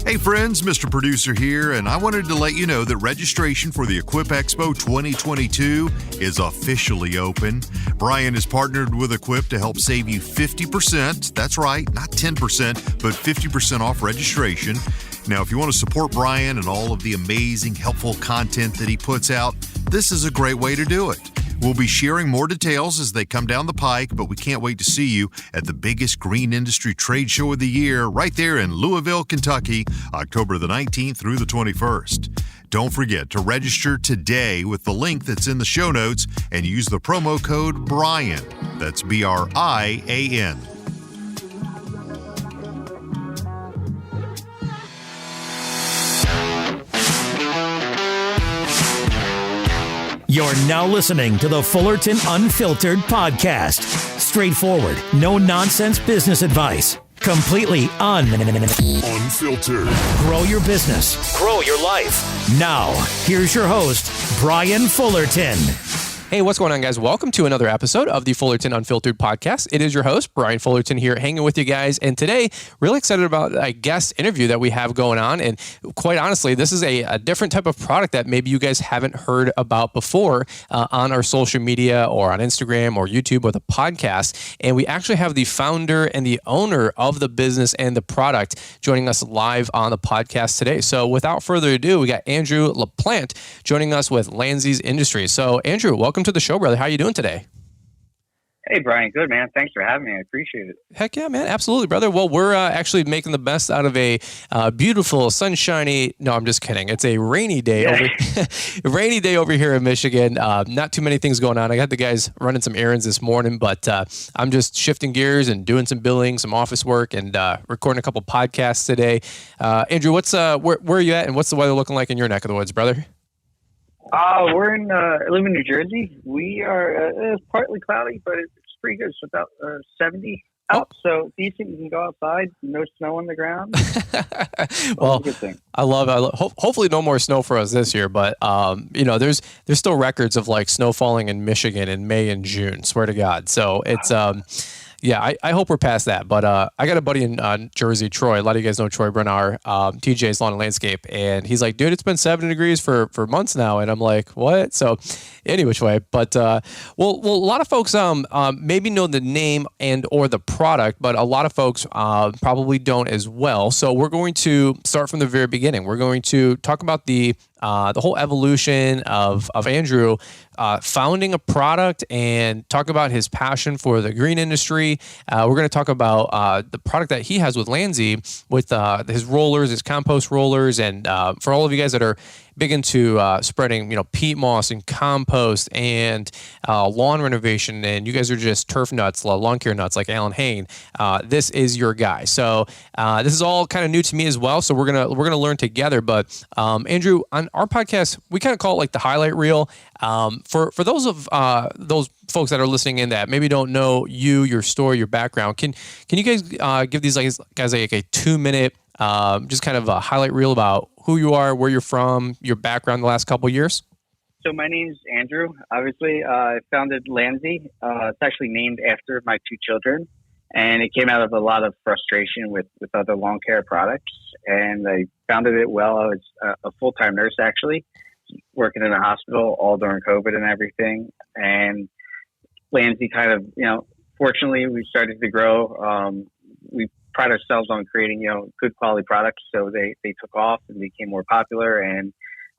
Hey friends, Mr. Producer here, and I wanted to let you know that registration for the Equip Expo 2022 is officially open. Brian has partnered with Equip to help save you 50%. That's right, not 10%, but 50% off registration. Now, if you want to support Brian and all of the amazing, helpful content that he puts out, this is a great way to do it. We'll be sharing more details as they come down the pike, but we can't wait to see you at the biggest green industry trade show of the year right there in Louisville, Kentucky, October the 19th through the 21st. Don't forget to register today with the link that's in the show notes and use the promo code BRIAN. That's BRIAN. You're now listening to the Fullerton Unfiltered podcast. Straightforward, no-nonsense business advice. Completely unfiltered. Grow your business. Grow your life. Now, here's your host, Brian Fullerton. Hey, what's going on, guys? Welcome to another episode of the Fullerton Unfiltered podcast. It is your host, Brian Fullerton, here hanging with you guys. And today, really excited about a guest interview that we have going on. And quite honestly, this is a different type of product that maybe you guys haven't heard about before on our social media or on Instagram or YouTube or the podcast. And we actually have the founder and the owner of the business and the product joining us live on the podcast today. So without further ado, we got Andrew Laplante joining us with Landie's Industries. So Andrew, welcome to the show, brother. How are you doing today? Hey, Brian. Good, man. Thanks for having me. I appreciate it. Heck yeah, man. Absolutely, brother. Well, we're actually making the best out of a beautiful, sunshiny, no, I'm just kidding. It's a rainy day, rainy day over here in Michigan. Not too many things going on. I got the guys running some errands this morning, but I'm just shifting gears and doing some billing, some office work, and recording a couple podcasts today. Andrew, what's where are you at, and what's the weather looking like in your neck of the woods, brother? We're in, I live in New Jersey. We are, it's partly cloudy, but it's pretty good. It's about 70 out, so decent. You can go outside, no snow on the ground. Well, good thing. I love hopefully no more snow for us this year, but there's still records of like snow falling in Michigan in May and June, swear to God. So it's, yeah, I hope we're past that. But I got a buddy in Jersey, Troy. A lot of you guys know Troy Brennar, TJ's Lawn and Landscape. And he's like, dude, it's been 70 degrees for months now. And I'm like, what? So any which way. But, well, a lot of folks maybe know the name and or the product, but a lot of folks probably don't as well. So we're going to start from the very beginning. We're going to talk about the whole evolution of Andrew founding a product and talk about his passion for the green industry. We're going to talk about the product that he has with Landzie, with his rollers, his compost rollers, and for all of you guys that are big into spreading, peat moss and compost and lawn renovation, and you guys are just turf nuts, lawn care nuts like Alan Hain. This is your guy. So this is all kind of new to me as well. So we're gonna learn together. But Andrew, on our podcast, we kind of call it like the highlight reel. For those folks that are listening in that maybe don't know you, your story, your background, can you guys give these guys like a 2-minute just kind of a highlight reel about who you are, where you're from, your background the last couple of years? So my name's Andrew. Obviously, I founded Landzie. It's actually named after my 2 children, and it came out of a lot of frustration with other lawn care products. And I founded it while I was a full-time nurse, actually, working in a hospital all during COVID and everything. And Landzie kind of, fortunately, we started to grow. We pride ourselves on creating, good quality products. So they took off and became more popular, and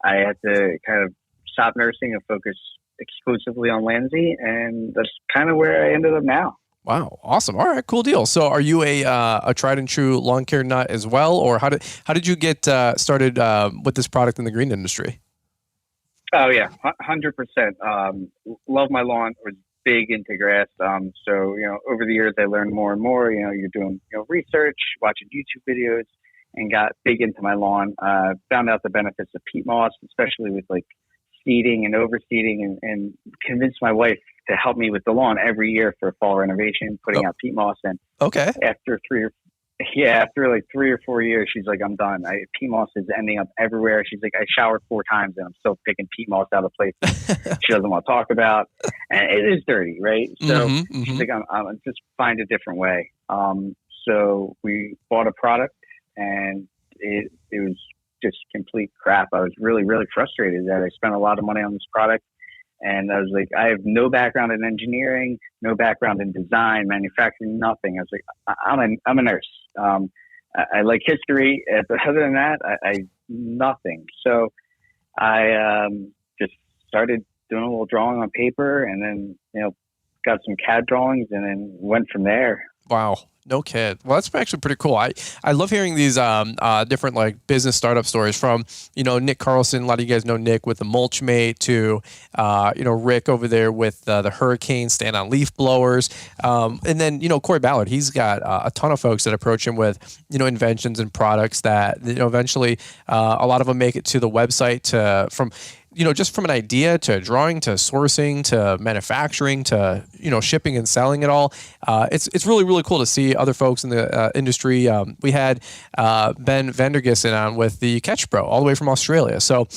I had to kind of stop nursing and focus exclusively on Landzie, and that's kind of where I ended up now. Wow. Awesome. All right, cool deal. So are you a tried and true lawn care nut as well, or how did you get started with this product in the green industry? Oh yeah, 100%. Love my lawn. Was big into grass. So, over the years, I learned more and more. You're doing research, watching YouTube videos, and got big into my lawn. Found out the benefits of peat moss, especially with like seeding and overseeding, and convinced my wife to help me with the lawn every year for fall renovation, putting out peat moss. And after like 3 or 4 years, she's like, I'm done. Peat moss is ending up everywhere. She's like, I showered 4 times and I'm still picking peat moss out of places she doesn't want to talk about. And it is dirty, right? So she's like, I'm just find a different way. So we bought a product, and it just complete crap. I was really, really frustrated that I spent a lot of money on this product. And I was like, I have no background in engineering, no background in design, manufacturing, nothing. I was like, I'm a nurse. I like history, but other than that, I nothing. So I just started doing a little drawing on paper, and then got some CAD drawings, and then went from there. Wow. No kid. Well, that's actually pretty cool. I love hearing these different like business startup stories from, Nick Carlson. A lot of you guys know Nick with the Mulch Mate, to, Rick over there with the Hurricane stand on leaf blowers. And then, Corey Ballard, he's got a ton of folks that approach him with, inventions and products that, eventually a lot of them make it to the website from just from an idea to drawing to sourcing to manufacturing to, shipping and selling it all. It's really, really cool to see other folks in the industry. We had Ben Vandergissen on with the Catch Pro all the way from Australia. So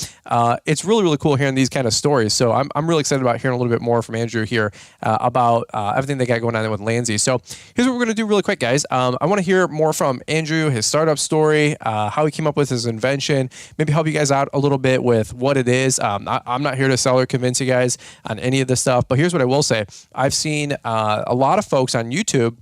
it's really, really cool hearing these kind of stories. So I'm really excited about hearing a little bit more from Andrew here about everything they got going on there with Landzie. So here's what we're going to do really quick, guys. I want to hear more from Andrew, his startup story, how he came up with his invention, maybe help you guys out a little bit with what it is. I'm not here to sell or convince you guys on any of this stuff, but here's what I will say. I've seen a lot of folks on YouTube,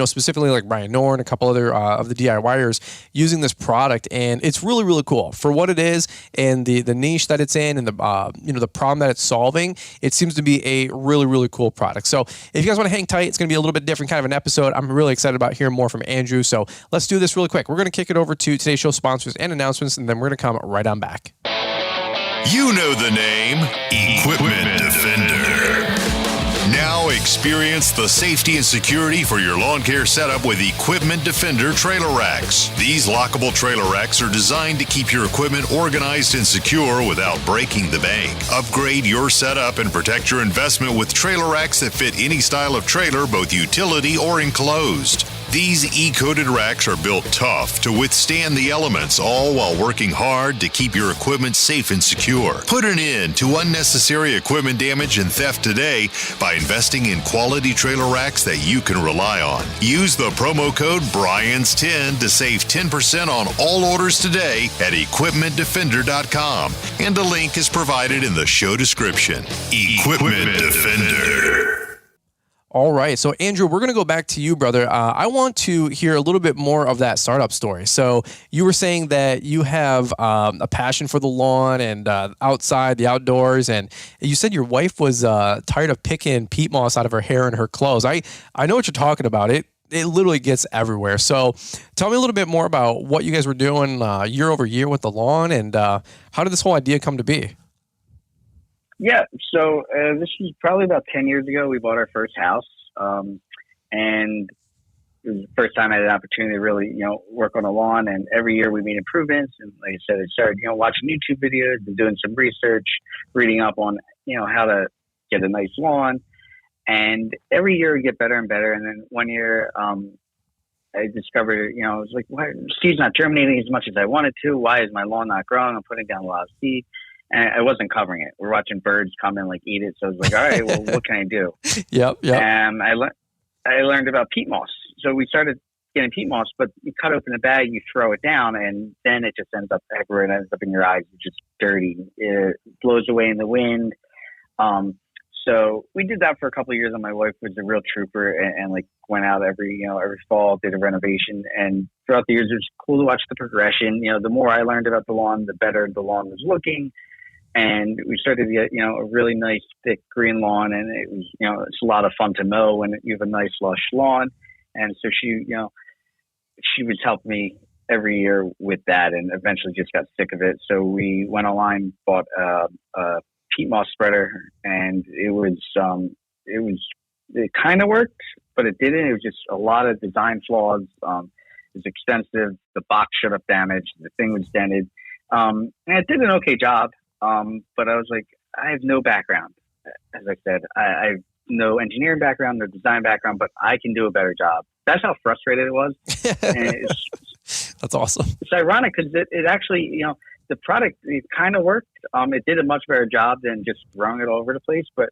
specifically like Brian Knorr and a couple other of the DIYers using this product, and it's really, really cool for what it is and the niche that it's in and the the problem that it's solving. It seems to be a really, really cool product. So if you guys want to hang tight, it's going to be a little bit different kind of an episode. I'm really excited about hearing more from Andrew. So let's do this really quick. We're going to kick it over to today's show sponsors and announcements, and then we're going to come right on back. You know the name, Equipment Defender. Now experience the safety and security for your lawn care setup with Equipment Defender trailer racks. These lockable trailer racks are designed to keep your equipment organized and secure without breaking the bank. Upgrade your setup and protect your investment with trailer racks that fit any style of trailer, both utility or enclosed. These E-coated racks are built tough to withstand the elements, all while working hard to keep your equipment safe and secure. Put an end to unnecessary equipment damage and theft today by investing in quality trailer racks that you can rely on. Use the promo code BRYANS10 to save 10% on all orders today at equipmentdefender.com, and a link is provided in the show description. Equipment Defender. All right. So, Andrew, we're going to go back to you, brother. I want to hear a little bit more of that startup story. So you were saying that you have a passion for the lawn and outside, the outdoors. And you said your wife was tired of picking peat moss out of her hair and her clothes. I know what you're talking about. It literally gets everywhere. So tell me a little bit more about what you guys were doing year over year with the lawn, and how did this whole idea come to be? Yeah, so this was probably about 10 years ago. We bought our first house, and it was the first time I had an opportunity to really, work on a lawn. And every year we made improvements. And like I said, I started, watching YouTube videos and doing some research, reading up on, how to get a nice lawn. And every year we get better and better. And then one year I discovered, I was like, why seed's not germinating as much as I wanted to? Why is my lawn not growing? I'm putting down a lot of seed. And I wasn't covering it. We're watching birds come and eat it. So I was like, all right, well, what can I do? Yep. And I learned about peat moss. So we started getting peat moss, but you cut open the bag, you throw it down, and then it just ends up everywhere. It ends up in your eyes. It's just dirty. It blows away in the wind. So we did that for a couple of years, and my wife was a real trooper and went out every fall, did a renovation. And throughout the years, it was cool to watch the progression. The more I learned about the lawn, the better the lawn was looking. And we started to get, a really nice thick green lawn, and it was, it's a lot of fun to mow when you have a nice lush lawn. And so she would help me every year with that, and eventually just got sick of it. So we went online, bought a peat moss spreader, and it kind of worked, but it didn't. It was just a lot of design flaws. It was extensive. The box showed up damaged. The thing was dented. And it did an okay job. But I was like, I have no background. As I said, I have no engineering background, no design background, but I can do a better job. That's how frustrated it was. And That's awesome. It's ironic because it actually, the product, it kind of worked. It did a much better job than just throwing it all over the place. But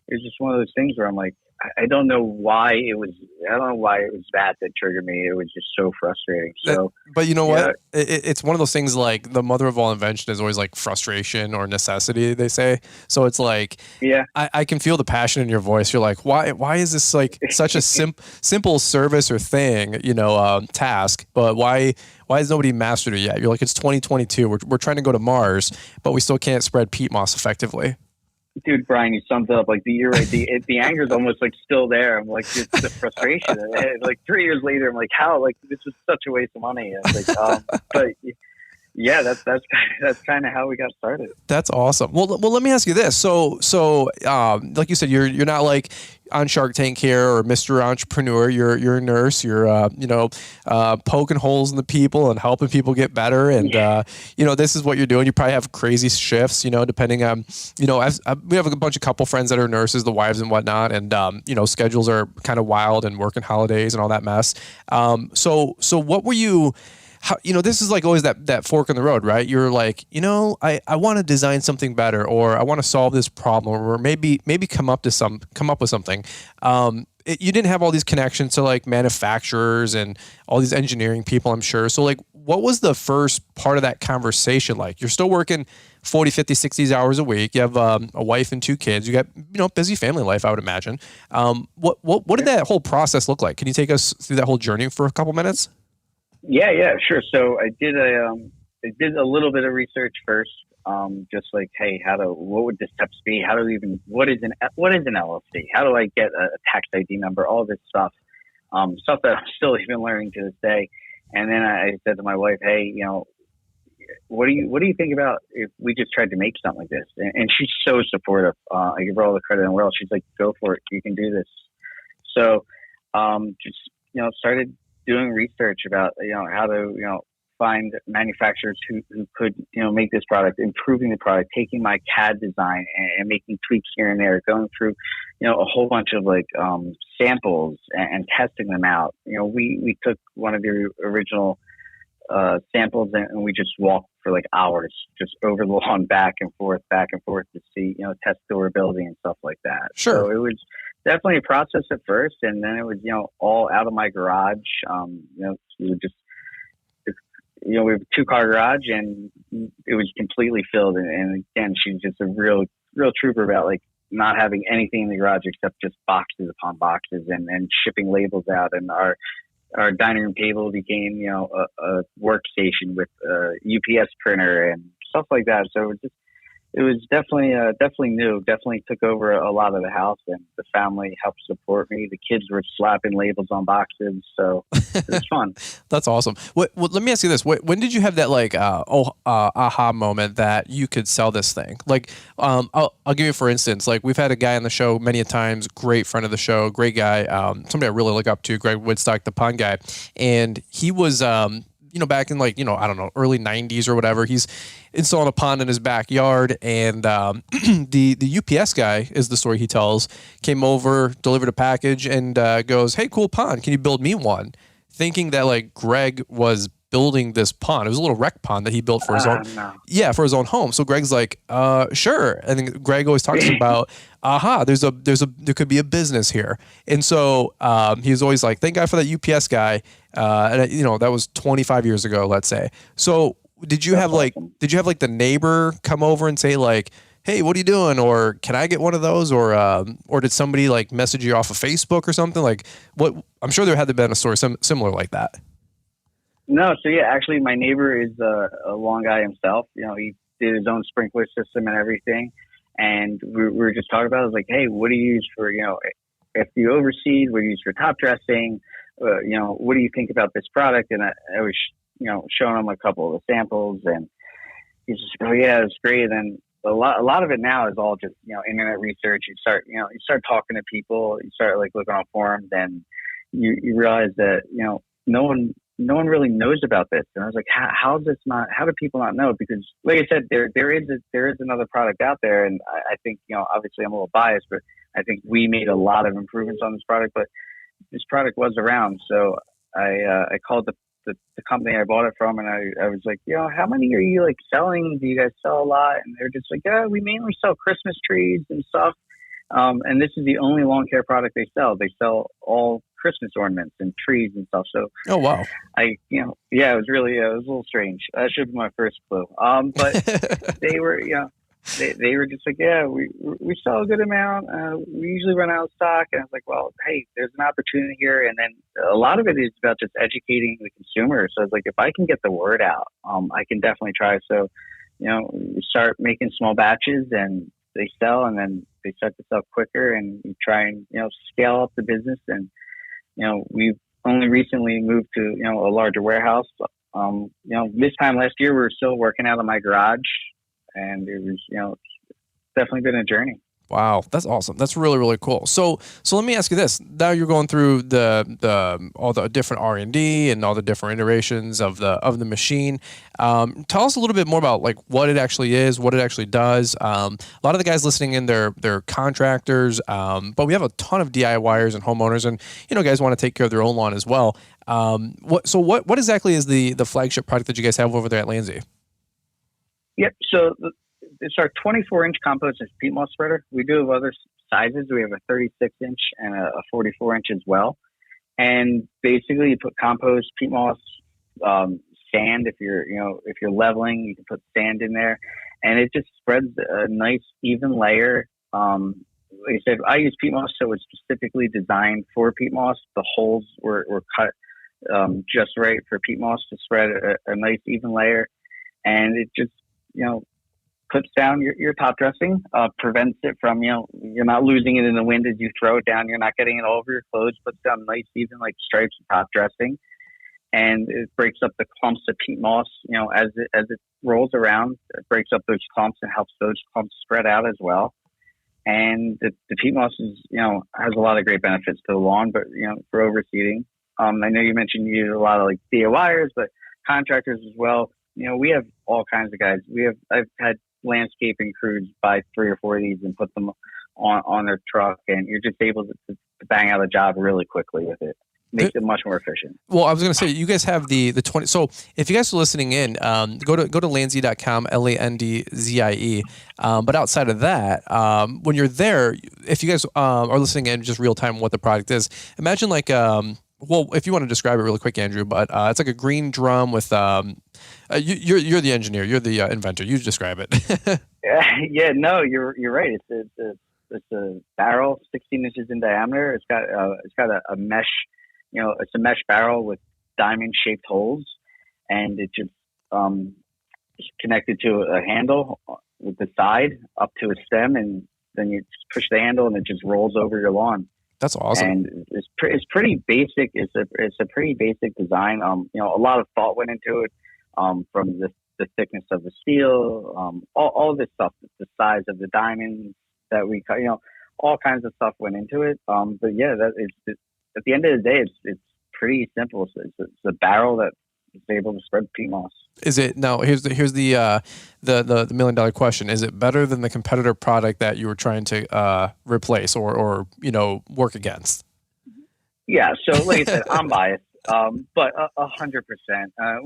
it was just one of those things where I'm like, I don't know why it was. I don't know why it was that triggered me. It was just so frustrating. So, but you know yeah. what? It's one of those things, like the mother of all invention is always like frustration or necessity, they say. So it's like, yeah, I can feel the passion in your voice. You're like, why is this like such a simple service or thing, task, but why has nobody mastered it yet? You're like, it's 2022. We're trying to go to Mars, but we still can't spread peat moss effectively. Dude, Brian, you summed it up. Like, you're right. The anger is almost like still there. I'm like, just the frustration. And, like 3 years later, I'm like, how? Like, this was such a waste of money. And it's like, but yeah, that's kind of how we got started. That's awesome. Well, let me ask you this. So, like you said, you're not like on Shark Tank here or Mr. Entrepreneur. You're a nurse. You're poking holes in the people and helping people get better. And this is what you're doing. You probably have crazy shifts. Depending on we have a bunch of couple friends that are nurses, the wives and whatnot, and schedules are kind of wild and working holidays and all that mess. So what were you? This is like always that fork in the road, right? You're like, I want to design something better, or I want to solve this problem, or maybe come up with something. You didn't have all these connections to like manufacturers and all these engineering people, I'm sure. So like, what was the first part of that conversation like? You're still working 40, 50, 60 hours a week. You have a wife and 2 kids. You got busy family life, I would imagine. What did that whole process look like? Can you take us through that whole journey for a couple minutes? Yeah, sure. So I did a little bit of research first, just like, hey, what would the steps be? What is an LLC? How do I get a tax ID number? All this stuff that I'm still even learning to this day. And then I said to my wife, hey, what do you think about if we just tried to make something like this? And she's so supportive. I give her all the credit in the world. She's like, go for it. You can do this. So, started doing research about, how to, find manufacturers who could, make this product, improving the product, taking my CAD design and making tweaks here and there, going through, a whole bunch of like samples and testing them out. We took one of the original samples and we just walked for like hours, just over the lawn, back and forth to see, test durability and stuff like that. Sure. So it was definitely a process at first, and then it was, all out of my garage. We would just, we have a 2-car garage, and it was completely filled. And again, she's just a real trooper about like not having anything in the garage except just boxes upon boxes and shipping labels out. And our dining room table became, a workstation with a UPS printer and stuff like that. So it was definitely new. Definitely took over a lot of the house, and the family helped support me. The kids were slapping labels on boxes, so it was fun. That's awesome. Let me ask you this: when did you have that like aha moment that you could sell this thing? Like, I'll give you for instance. Like, we've had a guy on the show many a times, great friend of the show, great guy, somebody I really look up to, Greg Woodstock, the pond guy, and he was. Back in like, I don't know, early 90s or whatever, he's installing a pond in his backyard, and the UPS guy, is the story he tells, came over, delivered a package, and goes, hey, cool pond, can you build me one? Thinking that like Greg was building this pond. It was a little rec pond that he built for his own, for his own home. So Greg's like, sure. And then Greg always talks about, there could be a business here. And so he was always like, thank God for that UPS guy. And that was 25 years ago, let's say. So did you have like the neighbor come over and say like, hey, what are you doing? Or can I get one of those? Or did somebody like message you off of Facebook or something? Like, what? I'm sure there had to been a story similar like that. No, so yeah, actually, my neighbor is a lawn guy himself. He did his own sprinkler system and everything, and we were just talking about it. I was like, hey, what do you use for after you overseed? What do you use for top dressing? What do you think about this product? And I was showing him a couple of the samples, and he's just, oh yeah, it's great. And a lot of it now is all just internet research. You start talking to people, you start like looking on forums, and you realize that no one really knows about this. And I was like, how do people not know? Because like I said, there is another product out there. And I think, obviously I'm a little biased, but I think we made a lot of improvements on this product, but this product was around. So I called the company I bought it from, and I was like, how many are you like selling? Do you guys sell a lot? And they're just like, yeah, we mainly sell Christmas trees and stuff. And this is the only lawn care product they sell. They sell all Christmas ornaments and trees and stuff. So, Oh, wow. It was really, it was a little strange. That should be my first clue. But they were, they were just like, yeah, we sell a good amount. We usually run out of stock. And I was like, well, hey, there's an opportunity here. And then a lot of it is about just educating the consumer. So I was like, if I can get the word out, I can definitely try. So, we start making small batches and they sell, and then they start to sell quicker, and you try and, scale up the business. And, we've only recently moved to, a larger warehouse. This time last year, we were still working out of my garage, and it was, definitely been a journey. Wow, that's awesome. That's really, really cool. So let me ask you this. Now you're going through the all the different R&D and all the different iterations of the machine. Tell us a little bit more about like what it actually is, what it actually does. A lot of the guys listening in, they're contractors, but we have a ton of DIYers and homeowners, and guys want to take care of their own lawn as well. What exactly is the flagship product that you guys have over there at Landzie? Yep. So it's our 24-inch compost and peat moss spreader. We do have other sizes. We have a 36-inch and a 44-inch as well. And basically, you put compost, peat moss, sand. If you're leveling, you can put sand in there, and it just spreads a nice even layer. Like I said, I use peat moss, so it's specifically designed for peat moss. The holes were cut just right for peat moss to spread a nice even layer, and it just clips down your top dressing, prevents it from, you're not losing it in the wind as you throw it down. You're not getting it all over your clothes, puts down nice, even like stripes of top dressing. And it breaks up the clumps of peat moss, as it rolls around, it breaks up those clumps and helps those clumps spread out as well. And the peat moss is, has a lot of great benefits to the lawn, but, for overseeding. I know you mentioned you use a lot of like DIYers, but contractors as well. We have all kinds of guys. I've had landscaping crews buy 3 or 4 of these and put them on their truck, and you're just able to bang out a job really quickly with it. Makes it much more efficient. Well, I was going to say, you guys have the 20. So if you guys are listening in, go to Landzie.com, Landzie. But outside of that, when you're there, if you guys are listening in just real time what the product is, imagine like, well, if you want to describe it really quick, Andrew, but it's like a green drum with, you're the engineer, you're the inventor. You describe it. Yeah, no, you're right. It's a barrel, 16 inches in diameter. It's got a mesh. It's a mesh barrel with diamond-shaped holes, and it just is connected to a handle with the side up to a stem, and then you just push the handle, and it just rolls over your lawn. That's awesome. And it's pretty basic. It's a pretty basic design. A lot of thought went into it, from the thickness of the steel, all of this stuff, the size of the diamonds that we cut. All kinds of stuff went into it. But yeah, at the end of the day, it's pretty simple. It's a barrel that is able to spread peat moss. Is it now? Here's the $1 million question. Is it better than the competitor product that you were trying to replace or work against? Yeah. So like I said, I'm biased, but 100%. I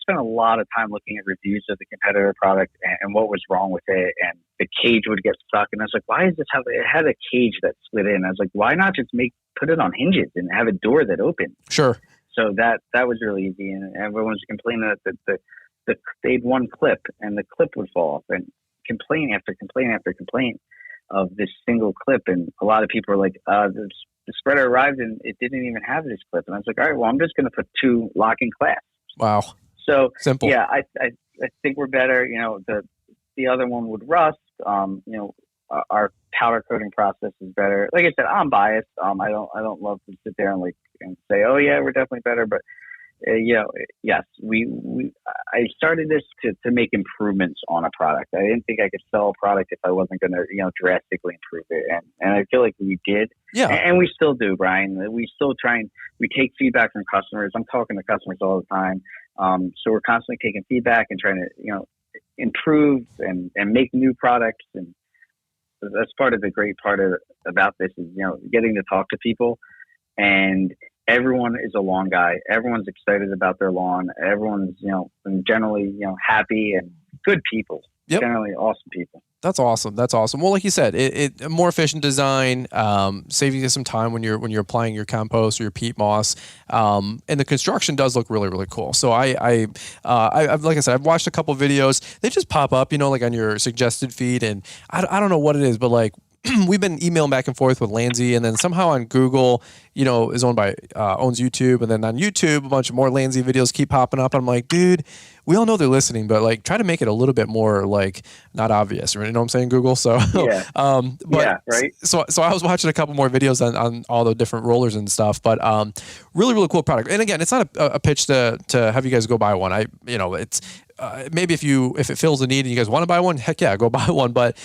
spent a lot of time looking at reviews of the competitor product and what was wrong with it, and the cage would get stuck. And I was like, why is this it had a cage that slid in? I was like, why not just put it on hinges and have a door that opened? Sure. So that was really easy, and everyone was complaining that they had one clip and the clip would fall off, and complaint after complaint after complaint of this single clip. And a lot of people were like, the spreader arrived and it didn't even have this clip. And I was like, all right, well, I'm just going to put 2 locking clasps. Wow. So simple. Yeah, I think we're better. The other one would rust. Our powder coating process is better. Like I said, I'm biased. I don't love to sit there and say, oh yeah, we're definitely better. But yes, I started this to make improvements on a product. I didn't think I could sell a product if I wasn't going to drastically improve it, and I feel like we did. Yeah, and we still do, Brian. We still try and we take feedback from customers. I'm talking to customers all the time, so we're constantly taking feedback and trying to improve and make new products. And that's part of the great part about this is getting to talk to people, and everyone is a lawn guy. Everyone's excited about their lawn. Everyone's generally happy and good people. Yep. Generally awesome people. That's awesome. That's awesome. Well, like you said, it a more efficient design, saving you some time when you're applying your compost or your peat moss, and the construction does look really, really cool. So I've like I said, I've watched a couple videos. They just pop up, like on your suggested feed, and I don't know what it is, but like we've been emailing back and forth with Landzie, and then somehow on Google, is owned by owns YouTube, and then on YouTube a bunch of more Landzie videos keep popping up. I'm like, dude, we all know they're listening, but like try to make it a little bit more like not obvious, right? You know what I'm saying, Google? So yeah, but right. So I was watching a couple more videos on all the different rollers and stuff, but really, really cool product. And again, it's not a pitch to have you guys go buy one. It's maybe if it fills the need and you guys want to buy one, heck yeah, go buy one. But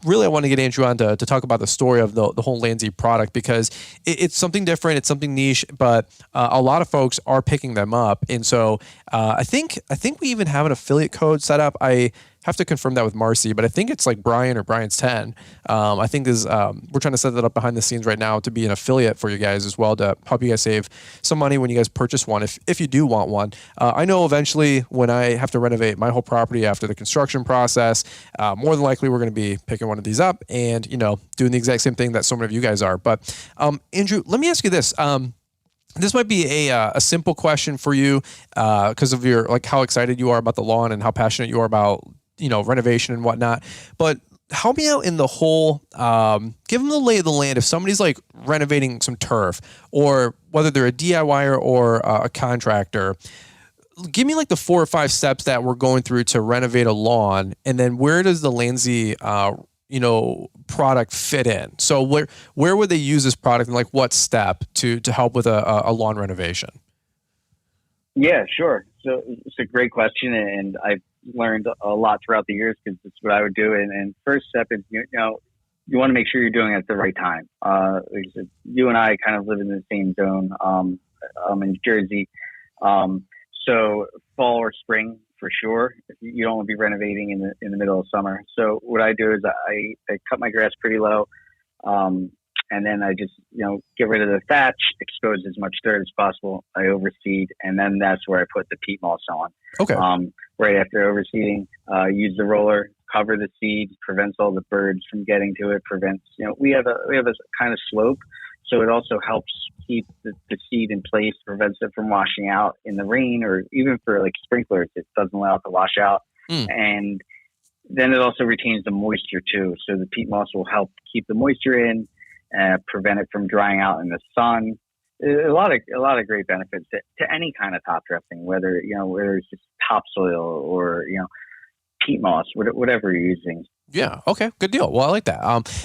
really, I want to get Andrew on to talk about the story of the whole Landzie product, because it's something different, it's something niche, but a lot of folks are picking them up. And so I think we even have an affiliate code set up. I have to confirm that with Marcy, but I think it's like Brian or Brian's 10. I think we're trying to set that up behind the scenes right now to be an affiliate for you guys as well, to help you guys save some money when you guys purchase one, if you do want one. I know eventually when I have to renovate my whole property after the construction process, more than likely we're going to be picking one of these up and, doing the exact same thing that so many of you guys are. But Andrew, let me ask you this. This might be a simple question for you because of your like how excited you are about the lawn and how passionate you are about renovation and whatnot. But help me out in the whole, give them the lay of the land. If somebody's like renovating some turf, or whether they're a DIYer or a contractor, give me like the 4 or 5 steps that we're going through to renovate a lawn, and then where does the Landzie product fit in? So where would they use this product, and like what step to help with a lawn renovation? Yeah, sure. So it's a great question, and I've learned a lot throughout the years because it's what I would do. And first step is, you want to make sure you're doing it at the right time. You and I kind of live in the same zone. I'm in Jersey. So fall or spring for sure. You don't want to be renovating in the middle of summer. So what I do is I cut my grass pretty low. And then I just, get rid of the thatch, expose as much dirt as possible. I overseed, and then that's where I put the peat moss on. Okay. Right after overseeding, use the roller, cover the seed, prevents all the birds from getting to it, prevents, we have a kind of slope. So it also helps keep the seed in place, prevents it from washing out in the rain, or even for like sprinklers, it doesn't allow it to wash out. And then it also retains the moisture too. So the peat moss will help keep the moisture in, prevent it from drying out in the sun. A lot of great benefits to any kind of top dressing, whether it's just topsoil or peat moss, whatever you're using. Yeah. Okay. Good deal. Well, I like that.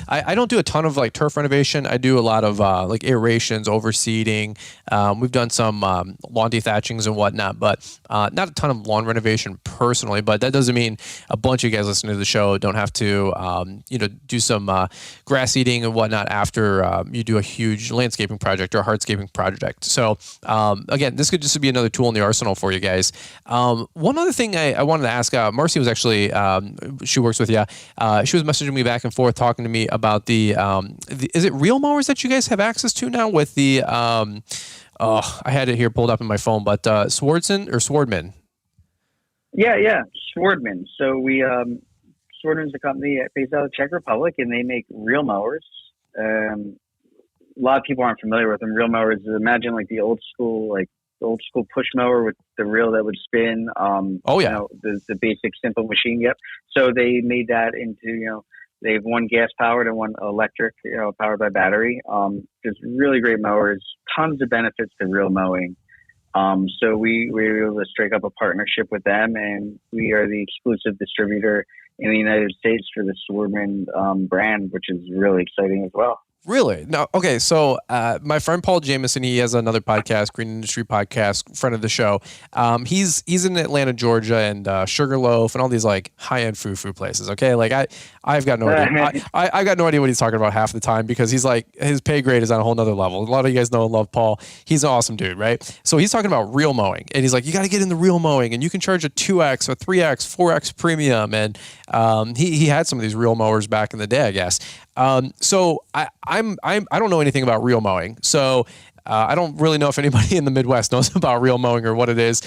I don't do a ton of like turf renovation. I do a lot of like aerations, overseeding. We've done some lawn dethatchings and whatnot, but not a ton of lawn renovation personally. But that doesn't mean a bunch of you guys listening to the show don't have to, do some grass eating and whatnot after you do a huge landscaping project or a hardscaping project. So again, this could just be another tool in the arsenal for you guys. One other thing I wanted to ask, Marcy was actually, she works with you. She was messaging me back and forth, talking to me about the is it reel mowers that you guys have access to now with the, I had it here pulled up in my phone, but Swardman? Yeah, Swardman. So Swardman's a company based out of the Czech Republic, and they make reel mowers. A lot of people aren't familiar with them. Reel mowers, imagine like the old school push mower with the reel that would spin. The basic simple machine. Yep. So they made that into, they have one gas powered and one electric, powered by battery. Just really great mowers, tons of benefits to reel mowing. So we were able to strike up a partnership with them, and we are the exclusive distributor in the United States for the Swardman brand, which is really exciting as well. Really? No. Okay. So, my friend Paul Jameson, he has another podcast, Green Industry Podcast, friend of the show. He's in Atlanta, Georgia, and Sugarloaf and all these like high-end food places. Okay. Like I've got no idea. I've got no idea what he's talking about half the time, because he's like, his pay grade is on a whole nother level. A lot of you guys know and love Paul. He's an awesome dude, right? So he's talking about reel mowing, and he's like, you got to get in the reel mowing, and you can charge a 2X or 3X, 4X premium. And, he had some of these reel mowers back in the day, I guess. So I don't know anything about reel mowing. So, I don't really know if anybody in the Midwest knows about reel mowing or what it is.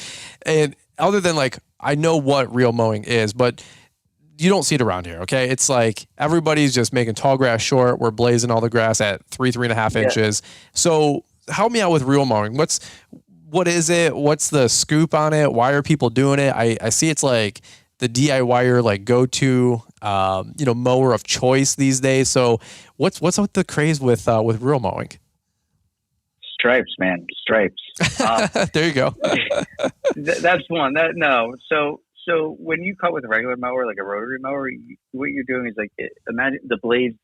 And other than like, I know what reel mowing is, but you don't see it around here. Okay. It's like everybody's just making tall grass short. We're blazing all the grass at 3.5 inches. So help me out with reel mowing. What is it? What's the scoop on it? Why are people doing it? I see it's like the DIYer like go-to, mower of choice these days. So what's with the craze with reel mowing? Stripes, man, stripes. There you go. That's one. So when you cut with a regular mower, like a rotary mower, what you're doing is like, imagine the blades,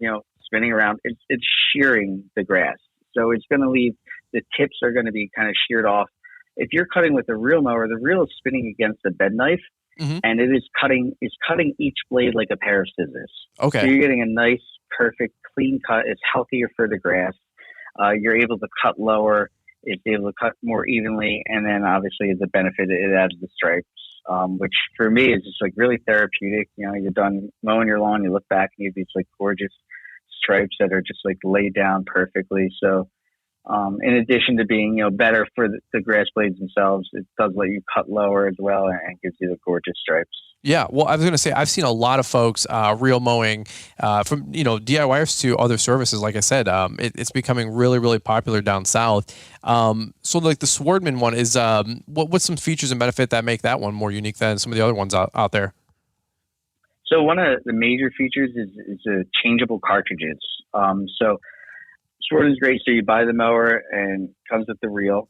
spinning around. It's shearing the grass. So it's going to leave, the tips are going to be kind of sheared off. If you're cutting with a reel mower, the reel is spinning against a bed knife, and it is cutting each blade like a pair of scissors. Okay. So you're getting a nice, perfect, clean cut. It's healthier for the grass. You're able to cut lower. It's able to cut more evenly. And then obviously the benefit, it adds the stripes, which for me is just like really therapeutic. You're done mowing your lawn, you look back and you have these like gorgeous stripes that are just like laid down perfectly. So in addition to being, better for the grass blades themselves, it does let you cut lower as well and gives you the gorgeous stripes. Yeah, well, I was going to say, I've seen a lot of folks reel mowing from, DIYers to other services. Like I said, it's becoming really, really popular down south. So like the Swardman one is, what's some features and benefit that make that one more unique than some of the other ones out there? So one of the major features is changeable cartridges. So Swardman is great. So you buy the mower and it comes with the reel,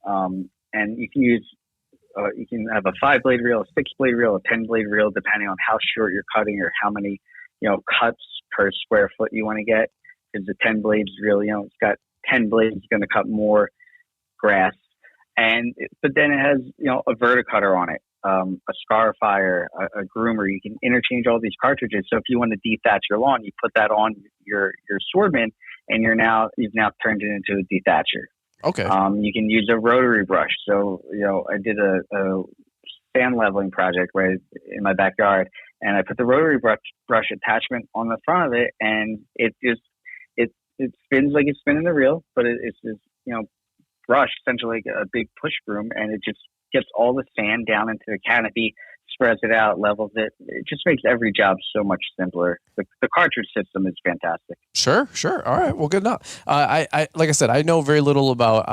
and you can use. You can have a 5-blade reel, a 6-blade reel, a 10-blade reel, depending on how short you're cutting or how many, cuts per square foot you want to get. Because the 10 blades reel, it's got 10 blades, it's going to cut more grass. But then it has, a verticutter on it, a scarifier, a groomer. You can interchange all these cartridges. So if you want to dethatch your lawn, you put that on your Swardman, and you've now turned it into a dethatcher. Okay. You can use a rotary brush. So, I did a sand leveling project right in my backyard, and I put the rotary brush attachment on the front of it, and it spins like it's spinning the reel, but it's this, brush, essentially like a big push broom, and it just gets all the sand down into the canopy, spreads it out, levels it. It just makes every job so much simpler. The cartridge system is fantastic. Sure. All right. Well, good enough. I like I said, I know very little about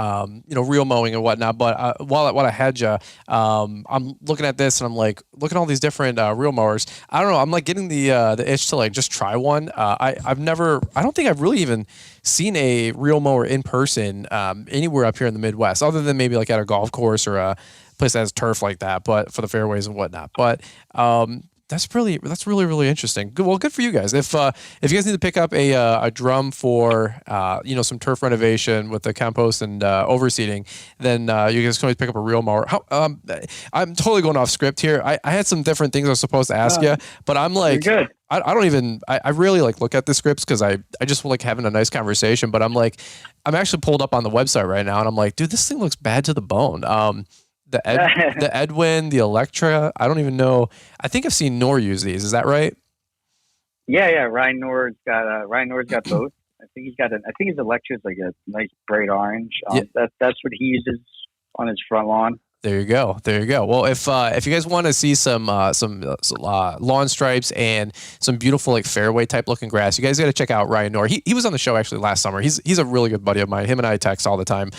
reel mowing and whatnot. But while I had you, I'm looking at this and I'm like, look at all these different reel mowers. I don't know. I'm like getting the itch to like just try one. I don't think I've really even seen a reel mower in person anywhere up here in the Midwest, other than maybe like at a golf course or a place that has turf like that, but for the fairways and whatnot. But that's really, really interesting. Good. Well, good for you guys. If you guys need to pick up a drum for some turf renovation with the compost and overseeding, then you guys can always pick up a reel mower. I'm totally going off script here. I had some different things I was supposed to ask you, but I'm like, you're good. I really like look at the scripts because I just like having a nice conversation. But I'm I'm actually pulled up on the website right now, and I'm like, dude, this thing looks bad to the bone. The Edwin, the Electra, I don't even know. I think I've seen Nor use these. Is that right? Yeah. Ryan Nor's got both. I think his Electra is like a nice bright orange. That's what he uses on his front lawn. There you go. Well, if you guys want to see some lawn stripes and some beautiful like fairway type looking grass, you guys got to check out Ryan Nor. He was on the show actually last summer. He's a really good buddy of mine. Him and I text all the time.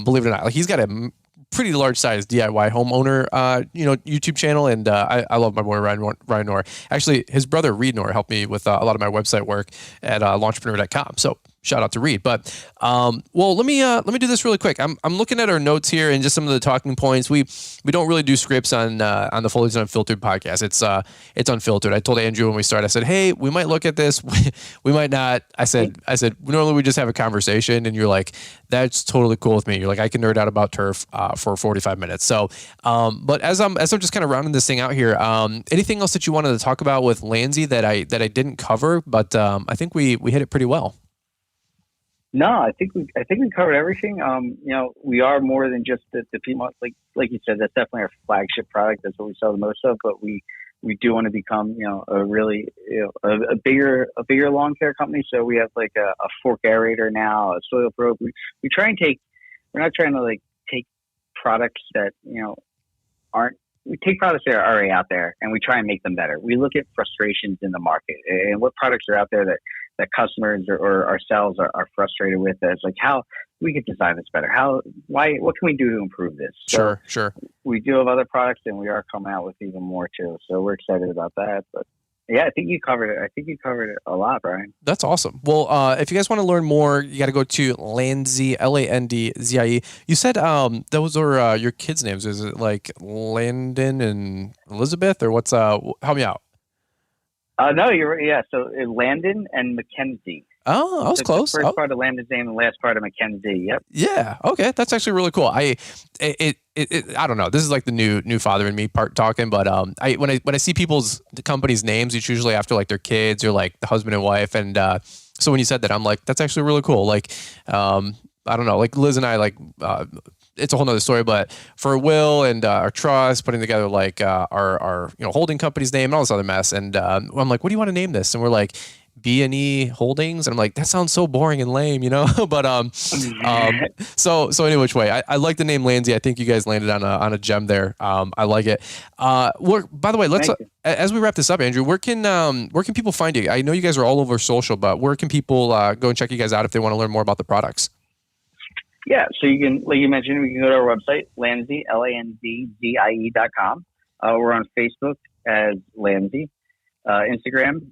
Believe it or not, like he's got a pretty large size DIY homeowner, YouTube channel. And I love my boy Ryan Nor. Actually, his brother Reed Nor helped me with a lot of my website work at launchpreneur.com. So shout out to Reed. But well, let me do this really quick. I'm looking at our notes here and just some of the talking points. We don't really do scripts on the Fullerton Unfiltered podcast. It's unfiltered. I told Andrew when we started, I said, hey, we might look at this. We might not. I said normally we just have a conversation, and you're like, that's totally cool with me. You're like, I can nerd out about turf for 45 minutes. So, but as I'm just kind of rounding this thing out here, anything else that you wanted to talk about with Landzie that I didn't cover, but I think we hit it pretty well. No, I think we covered everything. We are more than just the people. Like you said, that's definitely our flagship product. That's what we sell the most of. But we do want to become, a really, a bigger lawn care company. So we have like a fork aerator now, a soil probe. We try and we're not trying to like take products that, aren't, we take products that are already out there and we try and make them better. We look at frustrations in the market and what products are out there that customers or ourselves are frustrated with. As like how we could design this better. What can we do to improve this? Sure. We do have other products and we are coming out with even more too. So we're excited about that. But yeah, I think you covered it. I think you covered it a lot, Brian. That's awesome. Well, if you guys want to learn more, you got to go to Landzie, Landzie. You said those are your kids' names. Is it like Landon and Elizabeth, or what's? Help me out. No, you're right. Yeah. So Landon and Mackenzie. Oh, I was close. The first part of Landon's name and the last part of Mackenzie. Yep. Yeah. Okay. That's actually really cool. I don't know. This is like the new father in me part talking, but when I see the companies' names, it's usually after like their kids or like the husband and wife, and so when you said that, I'm like, that's actually really cool. Like, I don't know, like Liz and I, like, it's a whole nother story, but for Will and our trust, putting together like our holding company's name and all this other mess, and I'm like, what do you want to name this? And we're like, B&E Holdings, and I'm like, that sounds so boring and lame, but so any which way, I like the name Landzie. I think you guys landed on a gem there. I like it. By the way, let's as we wrap this up, Andrew, where can people find you? I know you guys are all over social, but where can people go and check you guys out if they want to learn more about the products? Yeah, so you can, like you mentioned, we can go to our website, Landzie, LANDZIE.com. We're on Facebook as Landzie, Instagram,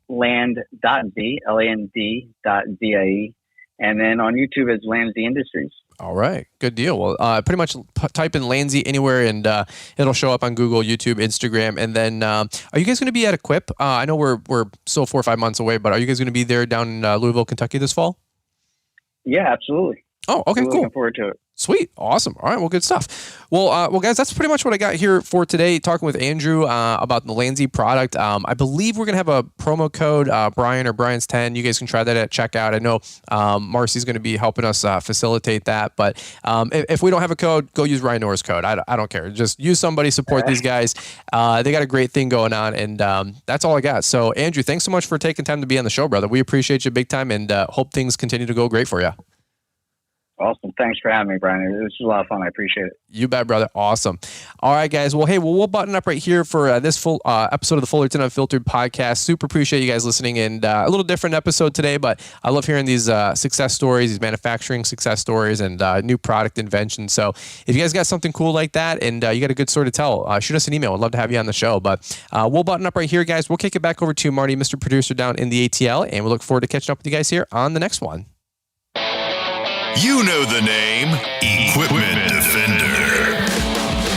land.z, land.zie, and then on YouTube as Landzie Industries. All right, good deal. Well, pretty much type in Landzie anywhere, and it'll show up on Google, YouTube, Instagram. And then, are you guys going to be at Equip? I know we're still 4 or 5 months away, but are you guys going to be there down in Louisville, Kentucky this fall? Yeah, absolutely. Oh, okay, cool. Looking forward to it. Sweet. Awesome. All right. Well, good stuff. Well, guys, that's pretty much what I got here for today, talking with Andrew about the Landzie product. I believe we're going to have a promo code, Brian or Brian's 10. You guys can try that at checkout. I know Marcy's going to be helping us facilitate that. But if we don't have a code, go use Ryan Norris code. I don't care. Just use somebody, support these guys. They got a great thing going on. And that's all I got. So, Andrew, thanks so much for taking time to be on the show, brother. We appreciate you big time, and hope things continue to go great for you. Awesome. Thanks for having me, Brian. It was a lot of fun. I appreciate it. You bet, brother. Awesome. All right, guys. Well, hey, we'll button up right here for this full episode of the Fullerton Unfiltered podcast. Super appreciate you guys listening, and a little different episode today, but I love hearing these success stories, these manufacturing success stories, and new product inventions. So if you guys got something cool like that and you got a good story to tell, shoot us an email. I'd love to have you on the show. But we'll button up right here, guys. We'll kick it back over to Marty, Mr. Producer down in the ATL, and we look forward to catching up with you guys here on the next one. You know the name, Equipment Defender.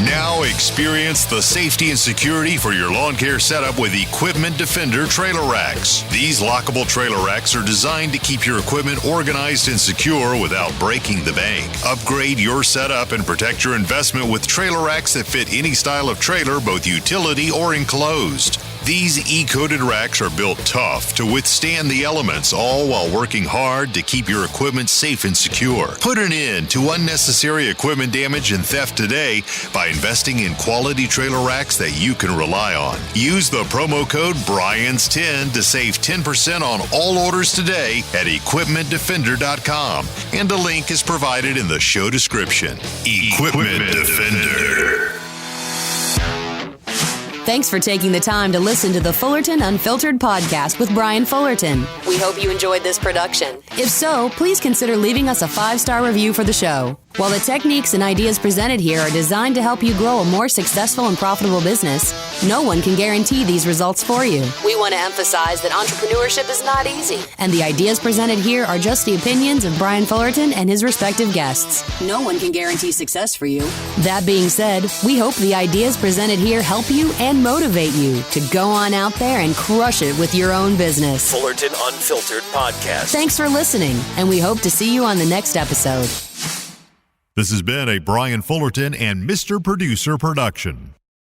Now experience the safety and security for your lawn care setup with Equipment Defender trailer racks. These lockable trailer racks are designed to keep your equipment organized and secure without breaking the bank. Upgrade your setup and protect your investment with trailer racks that fit any style of trailer, both utility or enclosed. These E-coated racks are built tough to withstand the elements, all while working hard to keep your equipment safe and secure. Put an end to unnecessary equipment damage and theft today by investing in quality trailer racks that you can rely on. Use the promo code BRIANS10 to save 10% on all orders today at equipmentdefender.com, and a link is provided in the show description. Equipment Defender. Thanks for taking the time to listen to the Fullerton Unfiltered podcast with Brian Fullerton. We hope you enjoyed this production. If so, please consider leaving us a 5-star review for the show. While the techniques and ideas presented here are designed to help you grow a more successful and profitable business, no one can guarantee these results for you. We want to emphasize that entrepreneurship is not easy, and the ideas presented here are just the opinions of Brian Fullerton and his respective guests. No one can guarantee success for you. That being said, we hope the ideas presented here help you and motivate you to go on out there and crush it with your own business. Fullerton Unfiltered Podcast. Thanks for listening, and we hope to see you on the next episode. This has been a Brian Fullerton and Mr. Producer production.